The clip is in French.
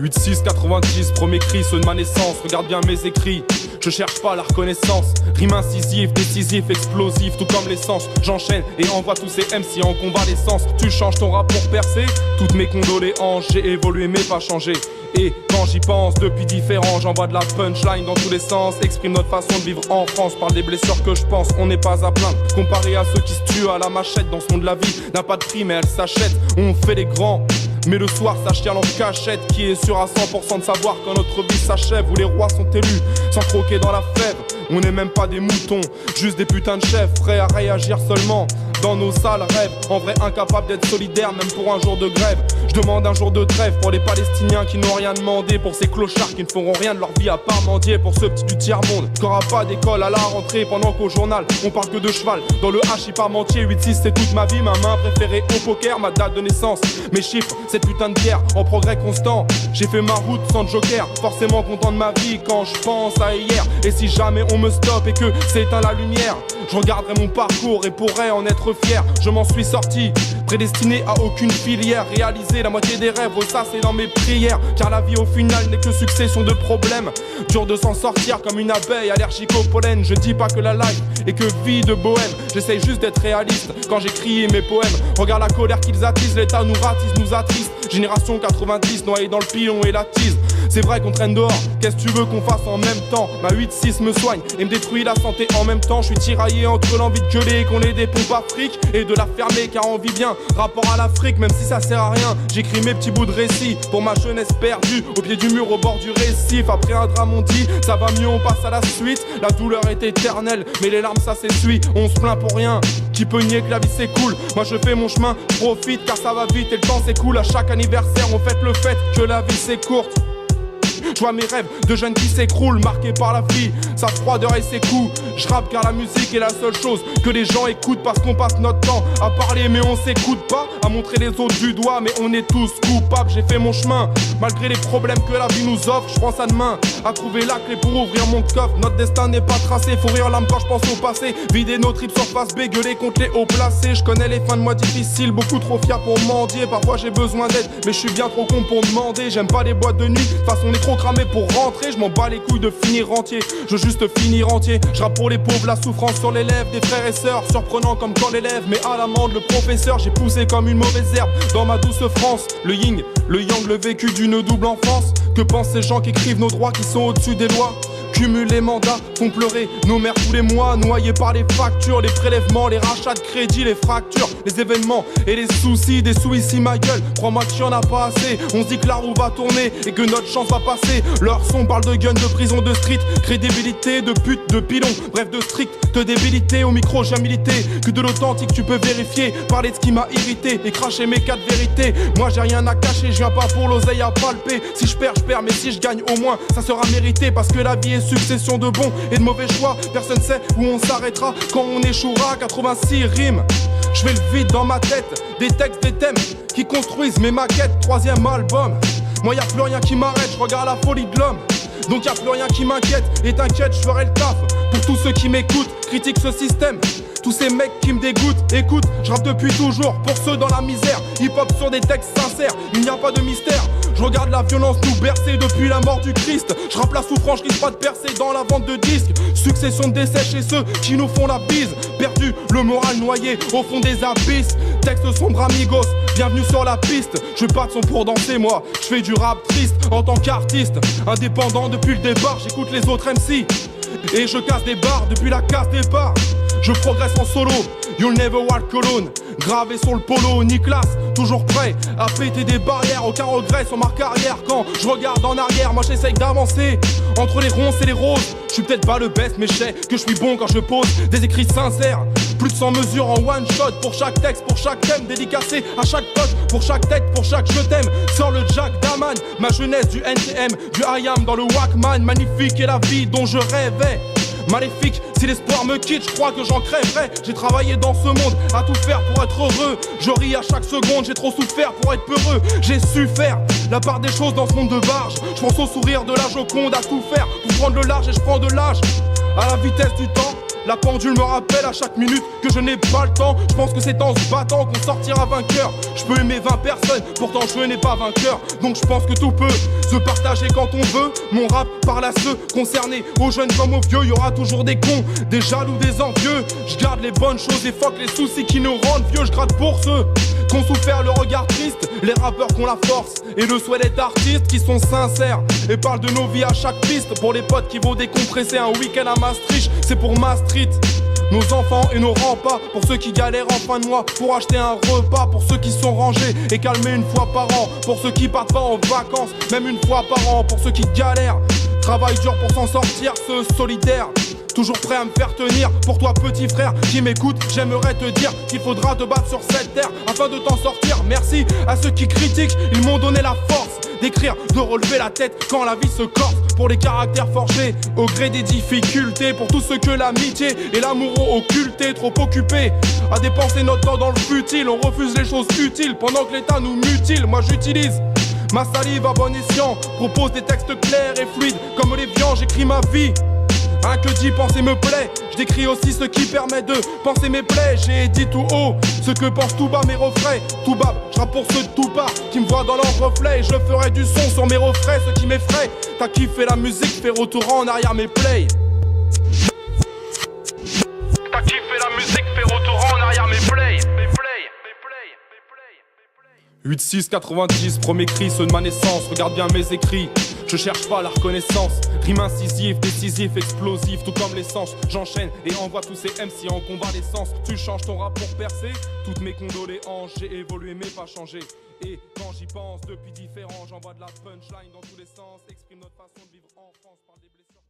8-6-90, premier cri, ceux de ma naissance, regarde bien mes écrits. Je cherche pas la reconnaissance, rime incisive, décisif, explosif, tout comme l'essence. J'enchaîne et envoie tous ces MC en convalescence. Tu changes ton rap pour percer, toutes mes condoléances. J'ai évolué mais pas changé. Et quand j'y pense, depuis différent, j'envoie de la punchline dans tous les sens. Exprime notre façon de vivre en France, parle des blessures que je pense. On n'est pas à plaindre, comparé à ceux qui se tuent à la machette. Dans ce monde de la vie, n'a pas de prix mais elle s'achète. On fait les grands, mais le soir ça chiale en cachette. Qui est sûr à 100% de savoir quand notre vie s'achève, où les rois sont élus sans croquer dans la fève. On n'est même pas des moutons, juste des putains de chefs, prêts à réagir seulement dans nos sales rêves. En vrai incapable d'être solidaire même pour un jour de grève. Je demande un jour de trêve pour les Palestiniens qui n'ont rien demandé, pour ces clochards qui ne feront rien de leur vie à part mendier, pour ceux petits du tiers-monde qui n'aura pas d'école à la rentrée, pendant qu'au journal on parle que de cheval. Dans le H Parmentier, 8-6 c'est toute ma vie, ma main préférée au poker, ma date de naissance, mes chiffres, cette putain de guerre en progrès constant. J'ai fait ma route sans joker, forcément content de ma vie quand je pense à hier. Et si jamais on me stoppe et que s'éteint la lumière, je regarderai mon parcours et pourrais en être fier. Je m'en suis sorti, prédestiné à aucune filière, réaliser la moitié des rêves, ça c'est dans mes prières. Car la vie au final n'est que succession de problèmes, dur de s'en sortir comme une abeille allergique au pollen. Je dis pas que la life est que vie de bohème, j'essaye juste d'être réaliste quand j'écris mes poèmes. Regarde la colère qu'ils attisent, l'état nous ratisse, nous attriste. Génération 90 noyée dans le pilon et la tise. C'est vrai qu'on traîne dehors, qu'est-ce que tu veux qu'on fasse en même temps? Ma 8-6 me soigne et me détruit la santé en même temps. Je suis tiraillé entre l'envie de gueuler qu'on ait des pompes à fric et de la fermer car on vit bien. Rapport à l'Afrique, même si ça sert à rien, j'écris mes petits bouts de récit pour ma jeunesse perdue, au pied du mur, au bord du récif. Après un drame on dit, ça va mieux, on passe à la suite. La douleur est éternelle, mais les larmes ça s'essuie. On se plaint pour rien, qui peut nier que la vie c'est cool? Moi je fais mon chemin, je profite car ça va vite et le temps s'écoule. À chaque anniversaire on fête le fait que la vie c'est courte. Je vois mes rêves de jeunes qui s'écroulent, marqués par la vie, sa froideur et ses coups. Je rappe car la musique est la seule chose que les gens écoutent, parce qu'on passe notre temps à parler mais on s'écoute pas, à montrer les autres du doigt mais on est tous coupables. J'ai fait mon chemin, malgré les problèmes que la vie nous offre. Je pense à demain, à trouver la clé pour ouvrir mon coffre. Notre destin n'est pas tracé, faut rire l'âme quand je pense au passé. Vider nos tripes sur face B, gueuler contre les hauts placés. Je connais les fins de mois difficiles, beaucoup trop fier pour mendier. Parfois j'ai besoin d'aide, mais je suis bien trop con pour demander. J'aime pas les boîtes de nuit, de toute façon on est trop cramé pour rentrer. Je m'en bats les couilles de finir entier, je veux juste finir entier. Je rappe pour les pauvres, la souffrance sur les lèvres des frères et sœurs. Surprenant comme quand l'élève, mais à l'amende le professeur. J'ai poussé comme une mauvaise herbe dans ma douce France. Le yin, le yang, le vécu d'une double enfance. Que pensent ces gens qui écrivent nos droits, qui sont au-dessus des lois? Cumulent les mandats, font pleurer nos mères tous les mois, noyés par les factures, les prélèvements, les rachats de crédit, les fractures, les événements et les soucis. Des sous ici ma gueule, crois-moi qu'il y en a pas assez. On se dit que la roue va tourner et que notre chance va passer. Leur son parle de gun, de prison, de street, crédibilité, de pute, de pilon, bref de stricte débilité. Au micro j'ai milité, que de l'authentique tu peux vérifier. Parler de ce qui m'a irrité et cracher mes 4 vérités. Moi j'ai rien à cacher, je viens pas pour l'oseille à palper. Si je perds, mais si je gagne au moins ça sera mérité. Parce que la vie est succession de bons et de mauvais choix. Personne sait où on s'arrêtera quand on échouera. 86 rimes, je fais le vide dans ma tête. Des textes, des thèmes qui construisent mes maquettes. 3e album, moi y'a plus rien qui m'arrête. Je regarde la folie de l'homme, donc y'a plus rien qui m'inquiète. Et t'inquiète, je ferai le taf pour tous ceux qui m'écoutent. Critique ce système, tous ces mecs qui me dégoûtent. Écoute, je rappe depuis toujours pour ceux dans la misère. Hip-hop sur des textes sincères, il n'y a pas de mystère. Je regarde la violence nous bercer depuis la mort du Christ. Je rappe la souffrance, je risque pas de percer dans la vente de disques. Succession de décès chez ceux qui nous font la bise. Perdu, le moral noyé au fond des abysses. Texte sombre amigos, bienvenue sur la piste. Je veux pas de son pour danser moi, je fais du rap triste. En tant qu'artiste, indépendant depuis le départ. J'écoute les autres MC et je casse des barres depuis la case départ. Je progresse en solo, you'll never walk alone. Gravé sur le polo, Nicolas, toujours prêt à péter des barrières. Aucun regret sur ma carrière. Quand je regarde en arrière, moi j'essaye d'avancer entre les ronces et les roses. Je suis peut-être pas le best, mais je sais que je suis bon quand je pose des écrits sincères. Plus de 100 mesures en one shot pour chaque texte, pour chaque thème. Dédicacé à chaque pote, pour chaque tête, pour chaque je t'aime. Sors le Jack Daman, ma jeunesse du NTM, du I am dans le Walkman. Magnifique est la vie dont je rêvais. Maléfique, si l'espoir me quitte, je crois que j'en crèverai. J'ai travaillé dans ce monde, à tout faire pour être heureux. Je ris à chaque seconde, j'ai trop souffert pour être peureux. J'ai su faire la part des choses dans ce monde de barge. Je pense au sourire de la Joconde, à tout faire pour prendre le large et je prends de l'âge. À la vitesse du temps, La pendule me rappelle à chaque minute que je n'ai pas le temps. Je pense que c'est en se battant qu'on sortira vainqueur. Je peux aimer 20 personnes, pourtant je n'ai pas vainqueur. Donc je pense que tout peut se partager quand on veut. Mon rap parle à ceux concernés, aux jeunes comme aux vieux. Y aura toujours des cons, des jaloux, des envieux. Je garde les bonnes choses et fuck les soucis qui nous rendent vieux. Je gratte pour ceux qui ont souffert le regard triste, les rappeurs qui ont la force et le souhait d'être artistes, qui sont sincères et parlent de nos vies à chaque piste. Pour les potes qui vont décompresser un week-end à Maastricht, c'est pour Maastricht. Nos enfants et nos remparts, pour ceux qui galèrent en fin de mois, pour acheter un repas, pour ceux qui sont rangés et calmés une fois par an, pour ceux qui partent pas en vacances, même une fois par an, pour ceux qui galèrent, travaillent dur pour s'en sortir, ceux solidaires, toujours prêts à me faire tenir. Pour toi petit frère qui m'écoute, j'aimerais te dire qu'il faudra te battre sur cette terre afin de t'en sortir. Merci à ceux qui critiquent, ils m'ont donné la force d'écrire, de relever la tête quand la vie se corse. Pour les caractères forgés au gré des difficultés, pour tous ceux que l'amitié et l'amour ont occulté, trop occupés à dépenser notre temps dans le futile. On refuse les choses utiles pendant que l'État nous mutile. Moi j'utilise ma salive à bon escient, propose des textes clairs et fluides comme les viands, j'écris ma vie. Rien que d'y penser me plaît, je décris aussi ce qui permet de penser mes plaies. J'ai dit tout haut ce que pensent tout bas mes refrains. Tout bas, je rappe pour ceux de tout bas qui me voient dans leur reflet. Et je ferai du son sur mes refrains, ce qui m'effraie. T'as kiffé la musique, fais retour en arrière mes plays. T'as kiffé la musique, fais retour en arrière mes plays. 8-6-90, premier cri, ceux de ma naissance. Regarde bien mes écrits, je cherche pas la reconnaissance. Rime incisive, décisif, explosif, tout comme l'essence. J'enchaîne et envoie tous ces MC en convalescence. Tu changes ton rap pour percer, toutes mes condoléances. J'ai évolué mais pas changé. Et quand j'y pense, depuis différent, j'envoie de la punchline dans tous les sens. Exprime notre façon de vivre en France par des blessures.